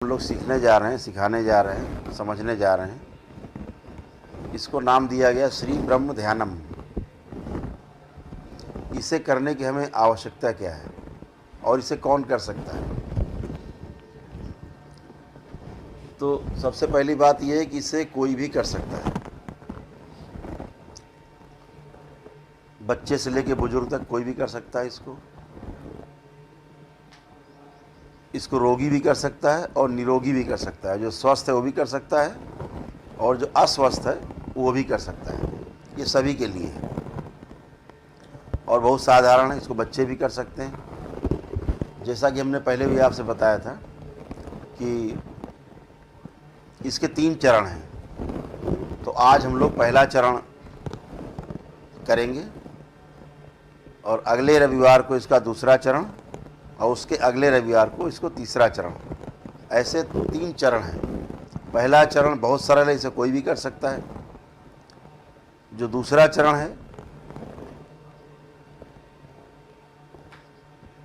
हम लोग सीखने जा रहे हैं, सिखाने जा रहे हैं, समझने जा रहे हैं। इसको नाम दिया गया श्री ब्रह्म ध्यानम। इसे करने की हमें आवश्यकता क्या है और इसे कौन कर सकता है? तो सबसे पहली बात यह है कि इसे कोई भी कर सकता है। बच्चे से लेकर बुजुर्ग तक कोई भी कर सकता है। इसको रोगी भी कर सकता है और निरोगी भी कर सकता है। जो स्वस्थ है वो भी कर सकता है और जो अस्वस्थ है वो भी कर सकता है। ये सभी के लिए है और बहुत साधारण है। इसको बच्चे भी कर सकते हैं। जैसा कि हमने पहले भी आपसे बताया था कि इसके 3 चरण हैं। तो आज हम लोग पहला चरण करेंगे और अगले रविवार को इसका दूसरा चरण और उसके अगले रविवार को इसको तीसरा चरण। ऐसे 3 चरण हैं। पहला चरण बहुत सरल है, इसे कोई भी कर सकता है। जो दूसरा चरण है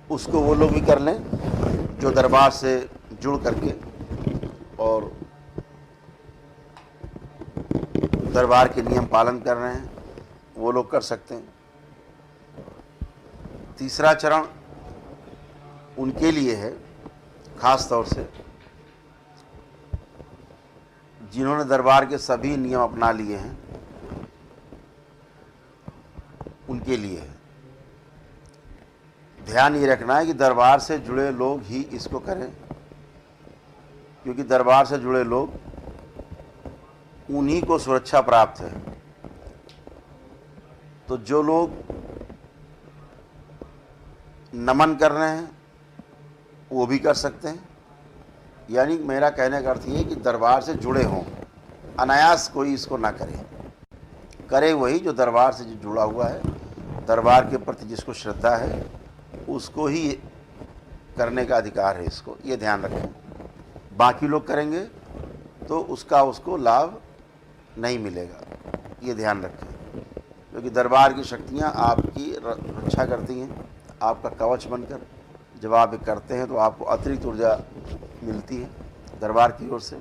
उसको वो लोग भी कर लें जो दरबार से जुड़ करके और दरबार के नियम पालन कर रहे हैं, वो लोग कर सकते हैं। तीसरा चरण उनके लिए है खास तौर से जिन्होंने दरबार के सभी नियम अपना लिए हैं, उनके लिए है। ध्यान ये रखना है कि दरबार से जुड़े लोग ही इसको करें, क्योंकि दरबार से जुड़े लोग उन्हीं को सुरक्षा प्राप्त है। तो जो लोग नमन कर रहे हैं वो भी कर सकते हैं। यानी मेरा कहने का अर्थ ये है कि दरबार से जुड़े हों, अनायास कोई इसको ना करे। करे वही जो दरबार से जो जुड़ा हुआ है, दरबार के प्रति जिसको श्रद्धा है उसको ही करने का अधिकार है। इसको ये ध्यान रखें। बाकी लोग करेंगे तो उसको लाभ नहीं मिलेगा, ये ध्यान रखें। क्योंकि दरबार की शक्तियाँ आपकी रक्षा करती हैं, आपका कवच बनकर। जब आप ये करते हैं तो आपको अतिरिक्त ऊर्जा मिलती है दरबार की ओर से।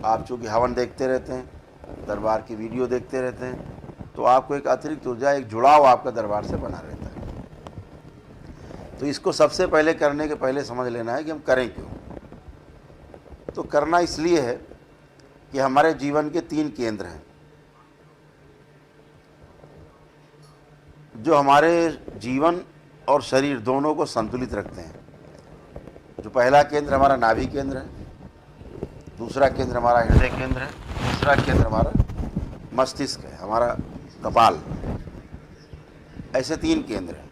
आप चूँकि हवन देखते रहते हैं, दरबार की वीडियो देखते रहते हैं, तो आपको एक अतिरिक्त ऊर्जा, एक जुड़ाव आपका दरबार से बना रहता है। तो इसको सबसे पहले करने के पहले समझ लेना है कि हम करें क्यों। तो करना इसलिए है कि हमारे जीवन के 3 केंद्र हैं जो हमारे जीवन और शरीर दोनों को संतुलित रखते हैं। जो पहला केंद्र हमारा नाभि केंद्र है, दूसरा केंद्र हमारा हृदय केंद्र है, तीसरा केंद्र हमारा मस्तिष्क है, हमारा कपाल। ऐसे 3 केंद्र हैं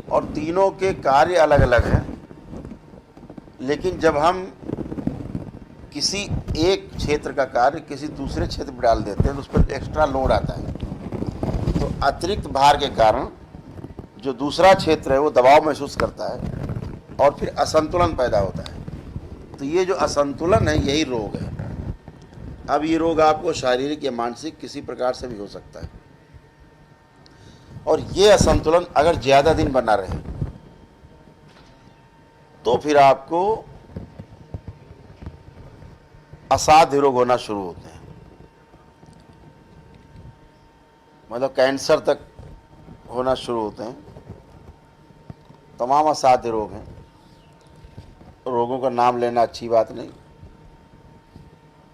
और तीनों के कार्य अलग अलग हैं। लेकिन जब हम किसी एक क्षेत्र का कार्य किसी दूसरे क्षेत्र में डाल देते हैं तो उस पर एक्स्ट्रा लोड आता है। तो अतिरिक्त भार के कारण जो दूसरा क्षेत्र है वो दबाव महसूस करता है और फिर असंतुलन पैदा होता है। तो ये जो असंतुलन है यही रोग है। अब ये रोग आपको शारीरिक या मानसिक किसी प्रकार से भी हो सकता है। और ये असंतुलन अगर ज़्यादा दिन बना रहे तो फिर आपको असाध्य रोग होना शुरू होते हैं। मतलब कैंसर तक होना शुरू होते हैं। तमाम असाध्य रोग हैं। रोगों का नाम लेना अच्छी बात नहीं।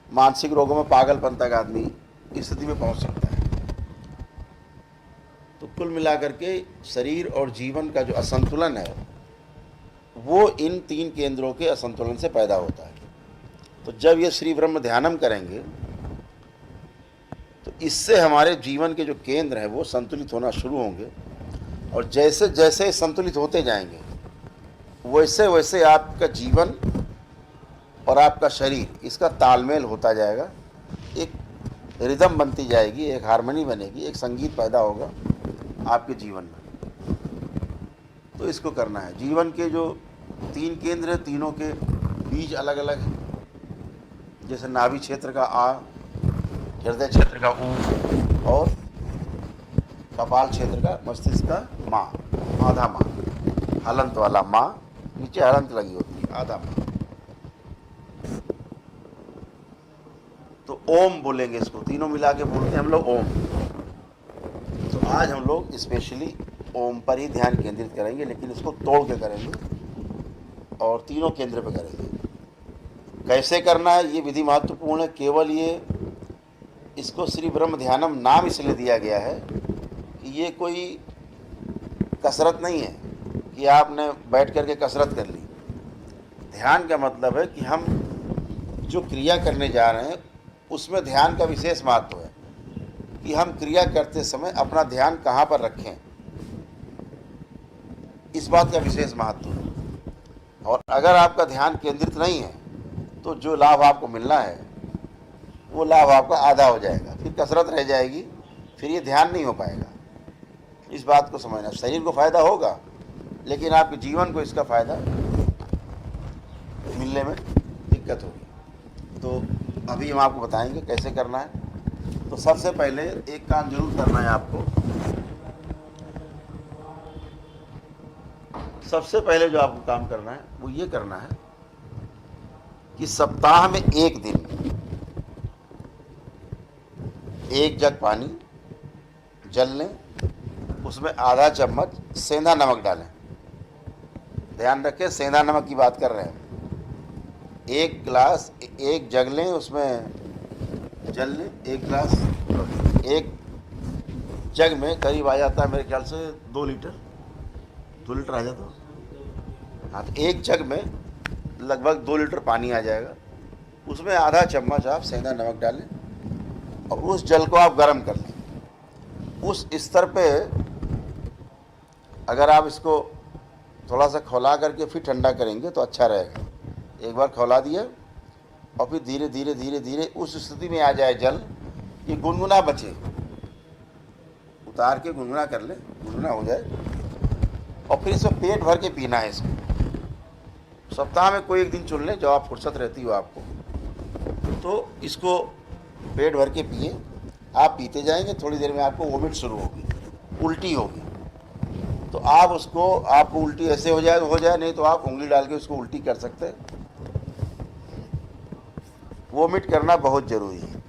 मानसिक रोगों में पागलपन तक आदमी इस स्थिति में पहुंच सकता है। तो कुल मिलाकर के शरीर और जीवन का जो असंतुलन है वो इन 3 केंद्रों के असंतुलन से पैदा होता है। तो जब ये श्री ब्रह्म ध्यानम करेंगे तो इससे हमारे जीवन के जो केंद्र हैं वो संतुलित होना शुरू होंगे और जैसे जैसे संतुलित होते जाएंगे वैसे वैसे आपका जीवन और आपका शरीर इसका तालमेल होता जाएगा। एक रिदम बनती जाएगी, एक हार्मनी बनेगी, एक संगीत पैदा होगा आपके जीवन में। तो इसको करना है। जीवन के जो 3 केंद्र हैं तीनों के बीज अलग अलग हैं। जैसे नाभि क्षेत्र का आ, हृदय क्षेत्र का ऊ और कपाल क्षेत्र का मस्तिष्क का माँ, आधा माँ, हलंत वाला माँ, नीचे हलंत लगी होती है, आधा माँ। ओम बोलेंगे, इसको तीनों मिला के बोलते हैं हम लोग ओम। तो आज हम लोग स्पेशली ओम पर ही ध्यान केंद्रित करेंगे, लेकिन इसको तोड़ के करेंगे और तीनों केंद्र पे करेंगे। कैसे करना है ये विधि महत्वपूर्ण है। केवल ये इसको श्री ब्रह्म ध्यानम नाम इसलिए दिया गया है कि ये कोई कसरत नहीं है कि आपने बैठ करके कसरत कर ली। ध्यान का मतलब है कि हम जो क्रिया करने जा रहे हैं उसमें ध्यान का विशेष महत्व है कि हम क्रिया करते समय अपना ध्यान कहाँ पर रखें, इस बात का विशेष महत्व है। और अगर आपका ध्यान केंद्रित नहीं है तो जो लाभ आपको मिलना है वो लाभ आपका आधा हो जाएगा, फिर कसरत रह जाएगी, फिर ये ध्यान नहीं हो पाएगा। इस बात को समझना। शरीर को फ़ायदा होगा लेकिन आपके जीवन को इसका फ़ायदा मिलने में दिक्कत होगी। तो अभी हम आपको बताएंगे कैसे करना है। तो सबसे पहले एक काम जरूर करना है आपको। सबसे पहले जो आपको काम करना है वो ये करना है कि सप्ताह में एक दिन 1 जग पानी जल लें, उसमें आधा चम्मच सेंधा नमक डालें। ध्यान रखें, सेंधा नमक की बात कर रहे हैं। 1 गिलास 1 जग लें, उसमें जल लें 1 गिलास। 1 जग में करीब आ जाता है मेरे ख्याल से 2 लीटर, 2 लीटर आ जाता है। हाँ, तो 1 जग में लगभग 2 लीटर पानी आ जाएगा। उसमें आधा चम्मच आप सेंधा नमक डालें और उस जल को आप गर्म कर लें। उस स्तर पे अगर आप इसको थोड़ा सा खौला करके फिर ठंडा करेंगे तो अच्छा रहेगा। एक बार खौला दिया और फिर धीरे धीरे धीरे धीरे उस स्थिति में आ जाए जल कि गुनगुना बचे, उतार के गुनगुना कर ले, गुनगुना हो जाए और फिर इसको पेट भर के पीना है। इसको सप्ताह में कोई एक दिन चुन लें जब आप फुर्सत रहती हो आपको, तो इसको पेट भर के पिए। आप पीते जाएंगे, थोड़ी देर में आपको वोमिट शुरू होगी, उल्टी होगी। तो आप उसको, आपको उल्टी ऐसे हो जाए तो हो जाए, नहीं तो आप उंगली डाल के उसको उल्टी कर सकते हैं। वोमिट करना बहुत ज़रूरी है।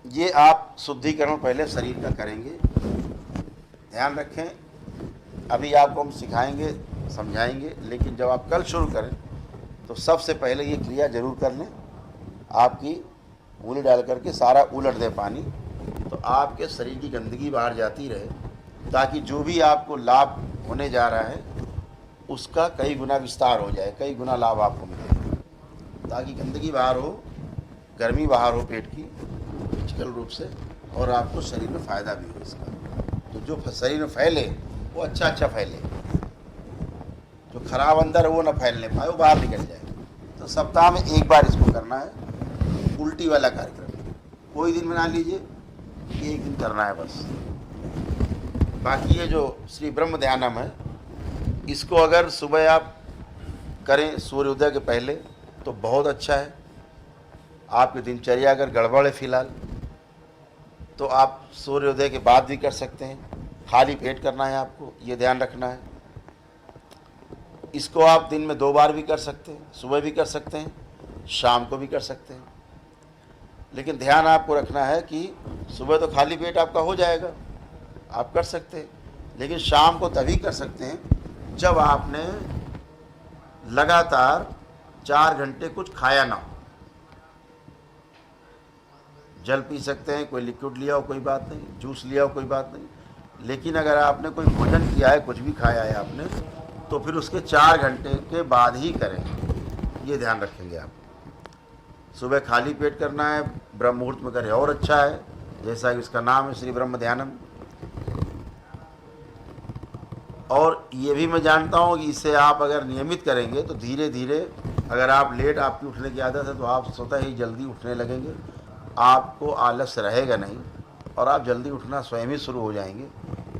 ये आप शुद्धिकरण पहले शरीर का करेंगे। ध्यान रखें, अभी आपको हम सिखाएंगे, समझाएंगे, लेकिन जब आप कल शुरू करें तो सबसे पहले ये क्रिया जरूर कर लें। आपकी उंगली डाल करके सारा उलट दे पानी, तो आपके शरीर की गंदगी बाहर जाती रहे, ताकि जो भी आपको लाभ होने जा रहा है उसका कई गुना विस्तार हो जाए, कई गुना लाभ आपको मिले, ताकि गंदगी बाहर हो, गर्मी बाहर हो पेट की फिजिकल रूप से, और आपको शरीर में फ़ायदा भी हो इसका। तो जो शरीर में फैले वो अच्छा फैले, जो खराब अंदर है वो ना फैलने पाए, वो बाहर निकल जाए। तो सप्ताह में एक बार इसको करना है। उल्टी वाला कार्यक्रम कोई दिन बना लीजिए, एक दिन करना है बस। बाकी ये जो श्री ब्रह्म ध्यानम है, इसको अगर सुबह आप करें सूर्योदय के पहले तो बहुत अच्छा है। आपकी दिनचर्या अगर गड़बड़ है फिलहाल तो आप सूर्योदय के बाद भी कर सकते हैं। खाली पेट करना है आपको, ये ध्यान रखना है। इसको आप दिन में 2 बार भी कर सकते हैं, सुबह भी कर सकते हैं, शाम को भी कर सकते हैं। लेकिन ध्यान आपको रखना है कि सुबह तो खाली पेट आपका हो जाएगा, आप कर सकते हैं, लेकिन शाम को तभी कर सकते हैं जब आपने लगातार 4 घंटे कुछ खाया ना हो। जल पी सकते हैं, कोई लिक्विड लिया हो कोई बात नहीं, जूस लिया हो कोई बात नहीं। लेकिन अगर आपने कोई भोजन किया है, कुछ भी खाया है आपने, तो फिर उसके 4 घंटे के बाद ही करें, ये ध्यान रखेंगे आप। सुबह खाली पेट करना है, ब्रह्म मुहूर्त में करें और अच्छा है, जैसा कि इसका नाम है श्री ब्रह्म ध्यानम। और ये भी मैं जानता हूँ कि इससे आप अगर नियमित करेंगे तो धीरे धीरे, अगर आप लेट आपकी उठने की आदत है तो आप स्वतः ही जल्दी उठने लगेंगे, आपको आलस्य रहेगा नहीं और आप जल्दी उठना स्वयं ही शुरू हो जाएंगे।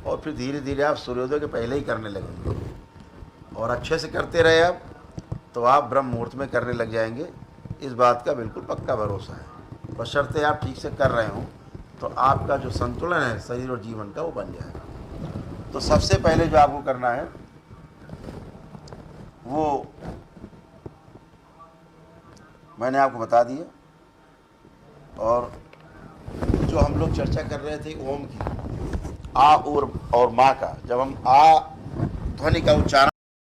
और फिर धीरे धीरे आप सूर्योदय के पहले ही करने लगेंगे, और अच्छे से करते रहे आप तो आप ब्रह्म मुहूर्त में करने लग जाएंगे। इस बात का बिल्कुल पक्का भरोसा है, बशर्ते आप ठीक से कर रहे हों, तो आपका जो संतुलन है शरीर और जीवन का वो बन जाएगा। तो सबसे पहले जो आपको करना है वो मैंने आपको बता दिया। और जो हम लोग चर्चा कर रहे थे ओम की, आ और माँ का, जब हम आ ध्वनि का उच्चारण